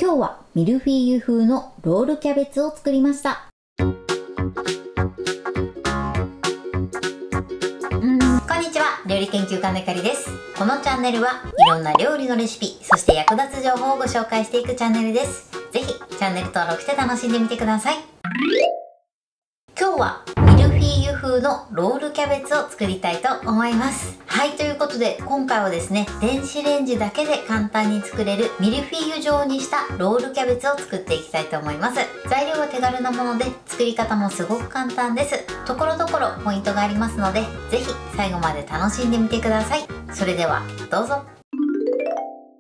今日はミルフィーユ風のロールキャベツを作りました。こんにちは、料理研究家のゆかりです。このチャンネルはいろんな料理のレシピ、そして役立つ情報をご紹介していくチャンネルです。ぜひチャンネル登録して楽しんでみてください。今日はミルフィーユ風のロールキャベツを作りたいと思います。はい、ということで今回はですね、電子レンジだけで簡単に作れるミルフィーユ状にしたロールキャベツを作っていきたいと思います。材料は手軽なもので作り方もすごく簡単です。ところどころポイントがありますので、ぜひ最後まで楽しんでみてください。それではどうぞ。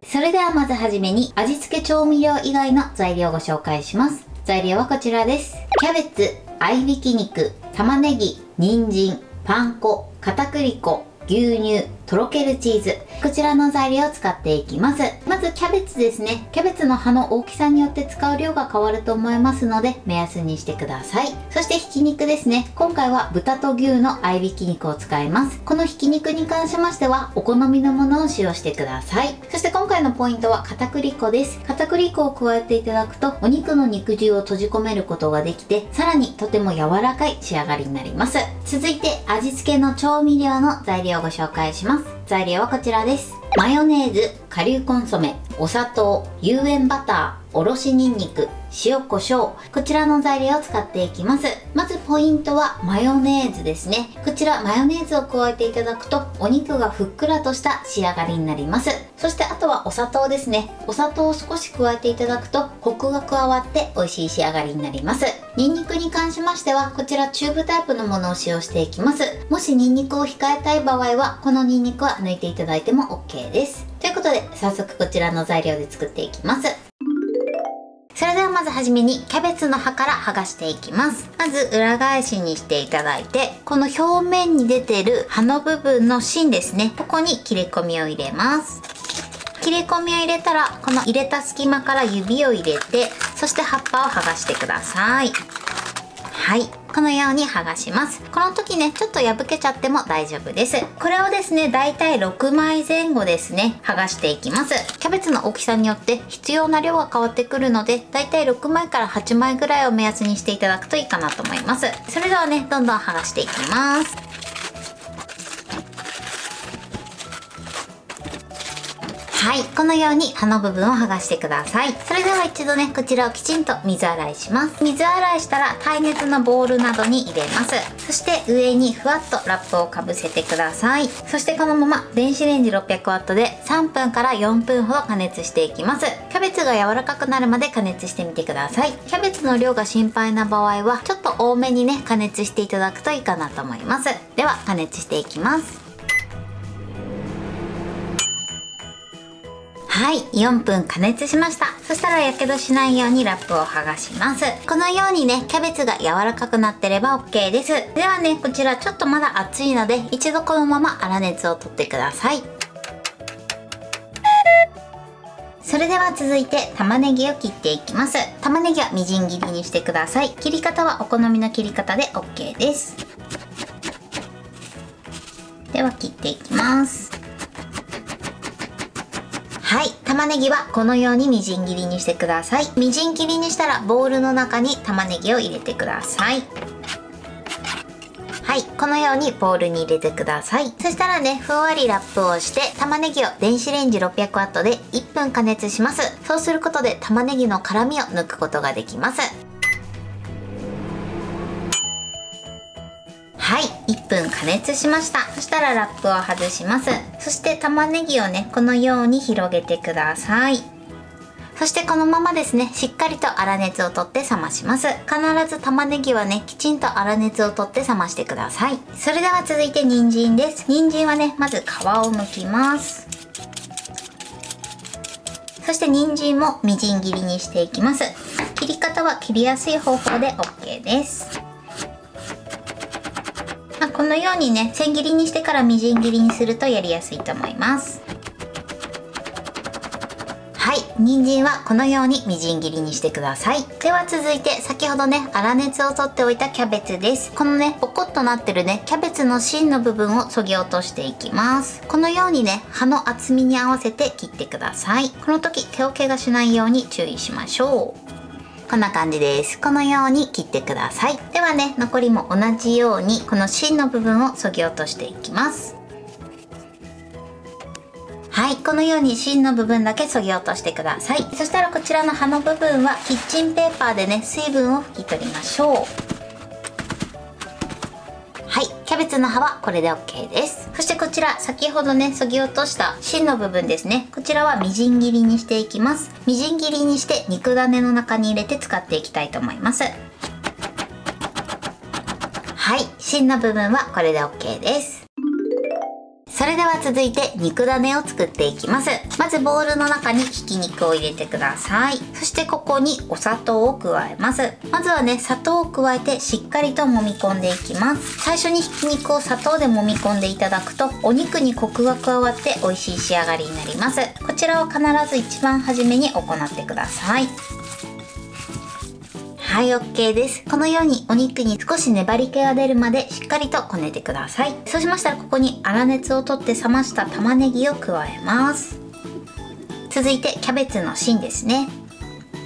それではまずはじめに味付け調味料以外の材料をご紹介します。材料はこちらです。キャベツ、合いびき肉、玉ねぎ、人参、パン粉、片栗粉、牛乳、とろけるチーズ、こちらの材料を使っていきます。まずキャベツですね。キャベツの葉の大きさによって使う量が変わると思いますので目安にしてください。そしてひき肉ですね。今回は豚と牛の合いびき肉を使います。このひき肉に関しましてはお好みのものを使用してください。そして今回のポイントは片栗粉です。片栗粉を加えていただくとお肉の肉汁を閉じ込めることができて、さらにとても柔らかい仕上がりになります。続いて味付けの調味料の材料をご紹介します。材料はこちらです。マヨネーズ、顆粒コンソメ、お砂糖、有塩バター、おろしにんにく、塩コショウ、こちらの材料を使っていきます。まずポイントはマヨネーズですね。こちらマヨネーズを加えていただくとお肉がふっくらとした仕上がりになります。そしてあとはお砂糖ですね。お砂糖を少し加えていただくとコクが加わって美味しい仕上がりになります。ニンニクに関しましてはこちらチューブタイプのものを使用していきます。もしニンニクを控えたい場合はこのニンニクは抜いていただいても OK です。ということで早速こちらの材料で作っていきます。それではまずはじめにキャベツの葉から剥がしていきます。まず裏返しにしていただいて、この表面に出てる葉の部分の芯ですね、ここに切れ込みを入れます。切れ込みを入れたらこの入れた隙間から指を入れて、そして葉っぱを剥がしてください。はい、このように剥がします。この時ね、ちょっと破けちゃっても大丈夫です。これをですね、だいたい6枚前後ですね、剥がしていきます。キャベツの大きさによって必要な量が変わってくるので、だいたい6枚から8枚ぐらいを目安にしていただくといいかなと思います。それではね、どんどん剥がしていきます。はい、このように葉の部分を剥がしてください。それでは一度ね、こちらをきちんと水洗いします。水洗いしたら耐熱のボウルなどに入れます。そして上にふわっとラップをかぶせてください。そしてこのまま電子レンジ 600W で3分から4分ほど加熱していきます。キャベツが柔らかくなるまで加熱してみてください。キャベツの量が心配な場合はちょっと多めにね、加熱していただくといいかなと思います。では加熱していきます。はい、4分加熱しました。そしたらやけどしないようにラップを剥がします。このようにね、キャベツが柔らかくなってれば OK です。ではね、こちらちょっとまだ熱いので一度このまま粗熱を取ってください。それでは続いて玉ねぎを切っていきます。玉ねぎはみじん切りにしてください。切り方はお好みの切り方で OK です。では切っていきます。はい、玉ねぎはこのようにみじん切りにしてください。みじん切りにしたらボウルの中に玉ねぎを入れてください。はい、このようにボウルに入れてください。そしたらね、ふんわりラップをして玉ねぎを電子レンジ 600W で1分加熱します。そうすることで玉ねぎの辛みを抜くことができます。はい、1分加熱しました。そしたらラップを外します。そして玉ねぎをね、このように広げてください。そしてこのままですね、しっかりと粗熱を取って冷まします。必ず玉ねぎはね、きちんと粗熱を取って冷ましてください。それでは続いて人参です。人参はね、まず皮を剥きます。そして人参もみじん切りにしていきます。切り方は切りやすい方法で OK です。このようにね、千切りにしてからみじん切りにするとやりやすいと思います。はい、人参はこのようにみじん切りにしてください。では続いて先ほどね粗熱を取っておいたキャベツです。このねボコッとなってるねキャベツの芯の部分を削ぎ落としていきます。このようにね葉の厚みに合わせて切ってください。この時手を怪我しないように注意しましょう。こんな感じです。このように切ってください。ではね残りも同じようにこの芯の部分を削ぎ落としていきます。はい、このように芯の部分だけ削ぎ落としてください。そしたらこちらの葉の部分はキッチンペーパーでね水分を拭き取りましょう。はい、キャベツの葉はこれで OK です。そしてこちら先ほどね削ぎ落とした芯の部分ですね、こちらはみじん切りにしていきます。みじん切りにして肉種の中に入れて使っていきたいと思います。はい、芯の部分はこれで OK です。それでは続いて肉種を作っていきます。まずボウルの中にひき肉を入れてください。そしてここにお砂糖を加えます。まずはね砂糖を加えてしっかりと揉み込んでいきます。最初にひき肉を砂糖で揉み込んでいただくとお肉にコクが加わって美味しい仕上がりになります。こちらを必ず一番初めに行ってください。はい、OK です。このようにお肉に少し粘り気が出るまでしっかりとこねてください。そうしましたらここに粗熱を取って冷ました玉ねぎを加えます。続いてキャベツの芯ですね。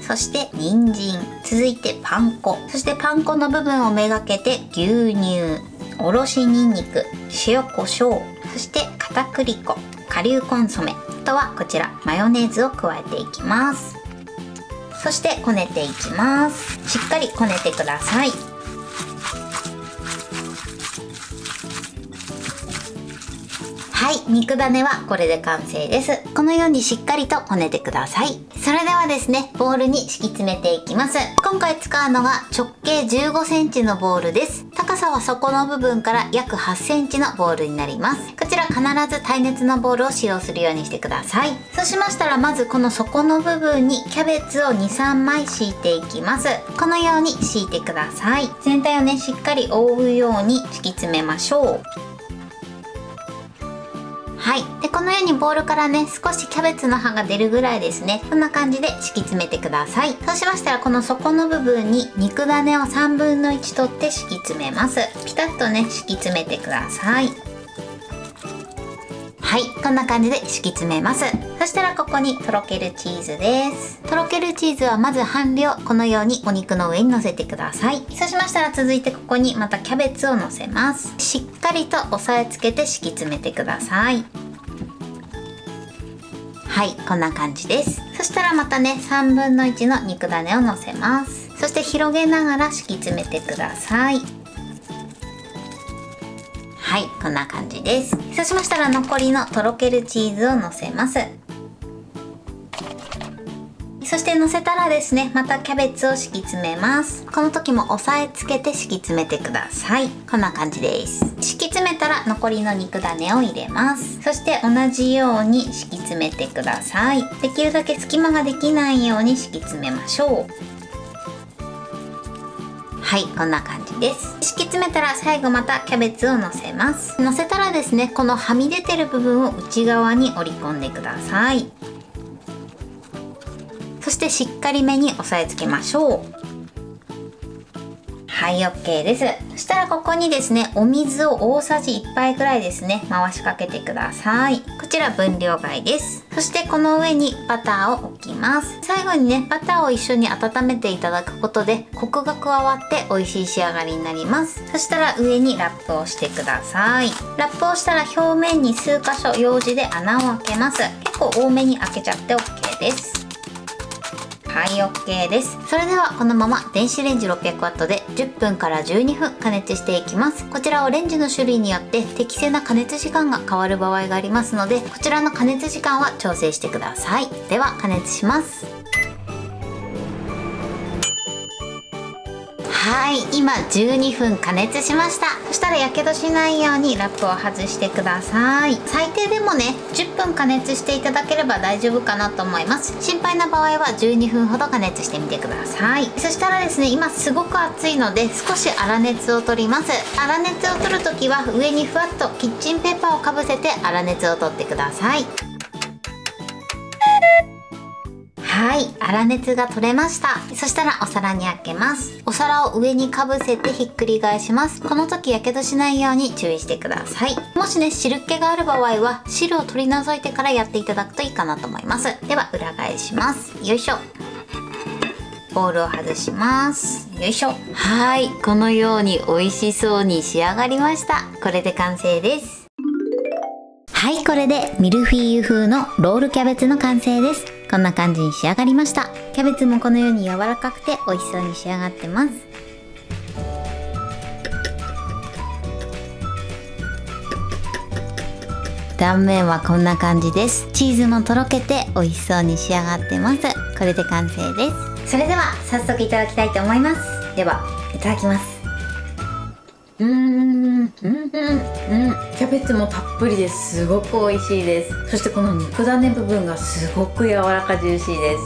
そして人参、続いてパン粉、そしてパン粉の部分をめがけて牛乳、おろしにんにく、塩コショウ、そして片栗粉、顆粒コンソメ、あとはこちらマヨネーズを加えていきます。そしてこねていきます。しっかりこねてください。はい、肉種はこれで完成です。このようにしっかりとこねてください。それではですね、ボウルに敷き詰めていきます。今回使うのが直径15センチのボウルです。高さは底の部分から約8センチのボウルになります。こちら必ず耐熱のボウルを使用するようにしてください。そうしましたらまずこの底の部分にキャベツを 2,3 枚敷いていきます。このように敷いてください。全体をね、しっかり覆うように敷き詰めましょう。はい。で、このようにボウルからね、少しキャベツの葉が出るぐらいですね。こんな感じで敷き詰めてください。そうしましたら、この底の部分に肉種を3分の1取って敷き詰めます。ピタッとね、敷き詰めてください。はい。こんな感じで敷き詰めます。そしたらここにとろけるチーズです。とろけるチーズはまず半量、このようにお肉の上に乗せてください。そうしましたら続いてここにまたキャベツを乗せます。しっかりと押さえつけて敷き詰めてください。はい、こんな感じです。そしたらまたね、3分の1の肉種を乗せます。そして広げながら敷き詰めてください。はい、こんな感じです。そうしましたら残りのとろけるチーズを乗せます。そして乗せたらですね、またキャベツを敷き詰めます。この時も押さえつけて敷き詰めてください。こんな感じです。敷き詰めたら残りの肉種を入れます。そして同じように敷き詰めてください。できるだけ隙間ができないように敷き詰めましょう。はい、こんな感じです。敷き詰めたら最後またキャベツを乗せます。乗せたらですね、このはみ出てる部分を内側に折り込んでください。そしてしっかりめに押さえつけましょう。はい、OK です。そしたらここにですね、お水を大さじ1杯ぐらいですね、回しかけてください。こちら分量外です。そしてこの上にバターを置きます。最後にね、バターを一緒に温めていただくことでコクが加わって美味しい仕上がりになります。そしたら上にラップをしてください。ラップをしたら表面に数箇所ようじで穴を開けます。結構多めに開けちゃって OK です。はい、OK です。それではこのまま電子レンジ 600W で10分から12分加熱していきます。こちらはレンジの種類によって適正な加熱時間が変わる場合がありますので、こちらの加熱時間は調整してください。では加熱します。はい、今12分加熱しました。そしたらやけどしないようにラップを外してください。最低でもね、10分加熱していただければ大丈夫かなと思います。心配な場合は12分ほど加熱してみてください。そしたらですね、今すごく熱いので少し粗熱を取ります。粗熱を取るときは上にふわっとキッチンペーパーをかぶせて粗熱を取ってください。はい、粗熱が取れました。そしたらお皿にあけます。お皿を上にかぶせてひっくり返します。この時やけどしないように注意してください。もしね、汁気がある場合は汁を取り除いてからやっていただくといいかなと思います。では裏返します。よいしょ。ボウルを外します。よいしょ。はい、このように美味しそうに仕上がりました。これで完成です。はい、これでミルフィーユ風のロールキャベツの完成です。こんな感じに仕上がりました。キャベツもこのように柔らかくて美味しそうに仕上がってます。断面はこんな感じです。チーズもとろけて美味しそうに仕上がってます。これで完成です。それでは早速いただきたいと思います。では、いただきます。キャベツもたっぷりですごく美味しいです。そしてこの肉種部分がすごく柔らかジューシーです。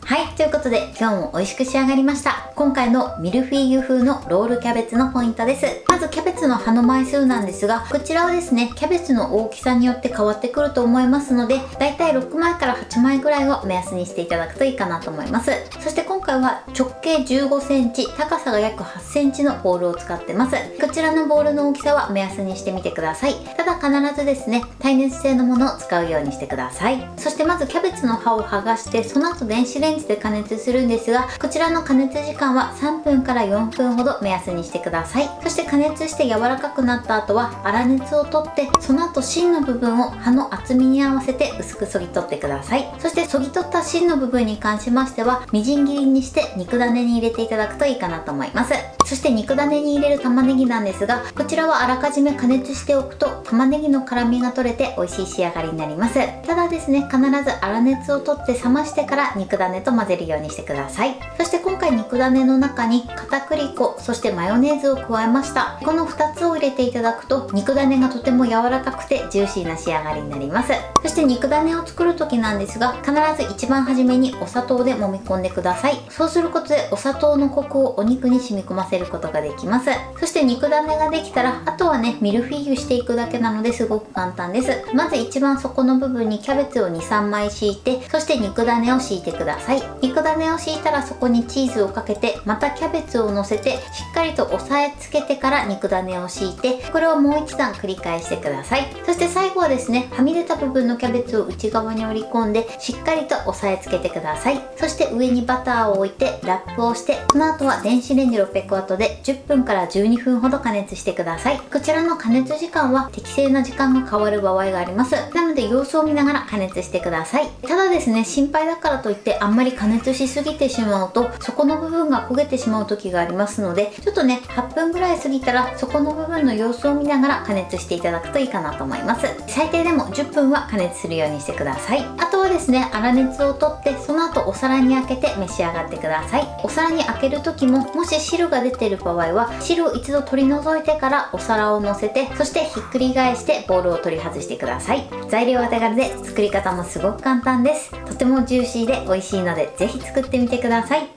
はい、ということで今日も美味しく仕上がりました。今回のミルフィーユ風のロールキャベツのポイントです。まずキャベツの葉の枚数なんですが、こちらはですね、キャベツの大きさによって変わってくると思いますので、だいたい6枚から8枚ぐらいを目安にしていただくといいかなと思います。そして今回は直径15センチ、高さが約8センチのボウルを使ってます。こちらのボウルの大きさは目安にしてみてください。ただ必ずですね、耐熱性のものを使うようにしてください。そしてまずキャベツの葉を剥がして、その後電子レンジで加熱するんですが、こちらの加熱時間は3分から4分ほど目安にしてください。そして加熱して柔らかくなった後は粗熱を取って、その後芯の部分を葉の厚みに合わせて薄くそぎ取ってください。そしてそぎ取った芯の部分に関しましてはみじん切りにして肉種に入れていただくといいかなと思います。そして肉種に入れる玉ねぎなんですが、こちらはあらかじめ加熱しておくと玉ねぎの辛みが取れて美味しい仕上がりになります。ただですね、必ず粗熱を取って冷ましてから肉種と混ぜるようにしてください。そして今回肉種の中に片栗粉、そしてマヨネーズを加えました。この2つを入れていただくと肉種がとても柔らかくてジューシーな仕上がりになります。そして肉種を作る時なんですが、必ず一番初めにお砂糖で揉み込んでください。そうすることでお砂糖のコクをお肉に染み込ませることができます。そして肉種ができたら、あとはね、ミルフィーユしていくだけなのですごく簡単です。まず一番底の部分にキャベツを 2,3 枚敷いて、そして肉種を敷いてください。肉種を敷いたらそこにチーズをかけて、またキャベツを乗せてしっかりと押さえつけてから肉種を敷いて、これをもう一段繰り返してください。そして最後はですね、はみ出た部分のキャベツを内側に折り込んでしっかりと押さえつけてください。そして上にバターを置いてラップをして、その後は電子レンジ600ワットで10分から12分ほど加熱してください。こちらの加熱時間は適正な時間が変わる場合があります。なので様子を見ながら加熱してください。ただですね、心配だからといってあんまり加熱しすぎてしまうとそこの部分が焦げてしまう時がありますので、ちょっとね、8分ぐらい過ぎたらそこの部分の様子を見ながら加熱していただくといいかなと思います。最低でも10分は加熱するようにしてください。あとはですね、粗熱を取ってその後お皿にあけて召し上がってください。お皿にあける時も、もし汁が出ている場合は汁を一度取り除いてからお皿を乗せて、そしてひっくり返してボウルを取り外してください。材料は手軽で作り方もすごく簡単です。とてもジューシーで美味しいのでぜひ作ってみてください。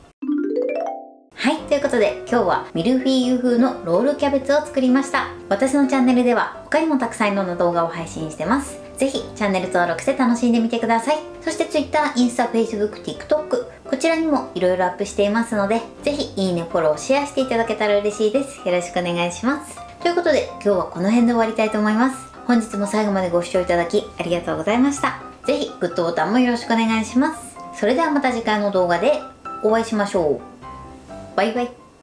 はい、ということで今日はミルフィーユ風のロールキャベツを作りました。私のチャンネルでは他にもたくさんいろんな動画を配信してます。ぜひチャンネル登録して楽しんでみてください。そして Twitter、インスタ、Facebook、TikTok、こちらにもいろいろアップしていますので、ぜひいいね、フォロー、シェアしていただけたら嬉しいです。よろしくお願いします。ということで今日はこの辺で終わりたいと思います。本日も最後までご視聴いただきありがとうございました。ぜひグッドボタンもよろしくお願いします。それではまた次回の動画でお会いしましょう。バイバイ。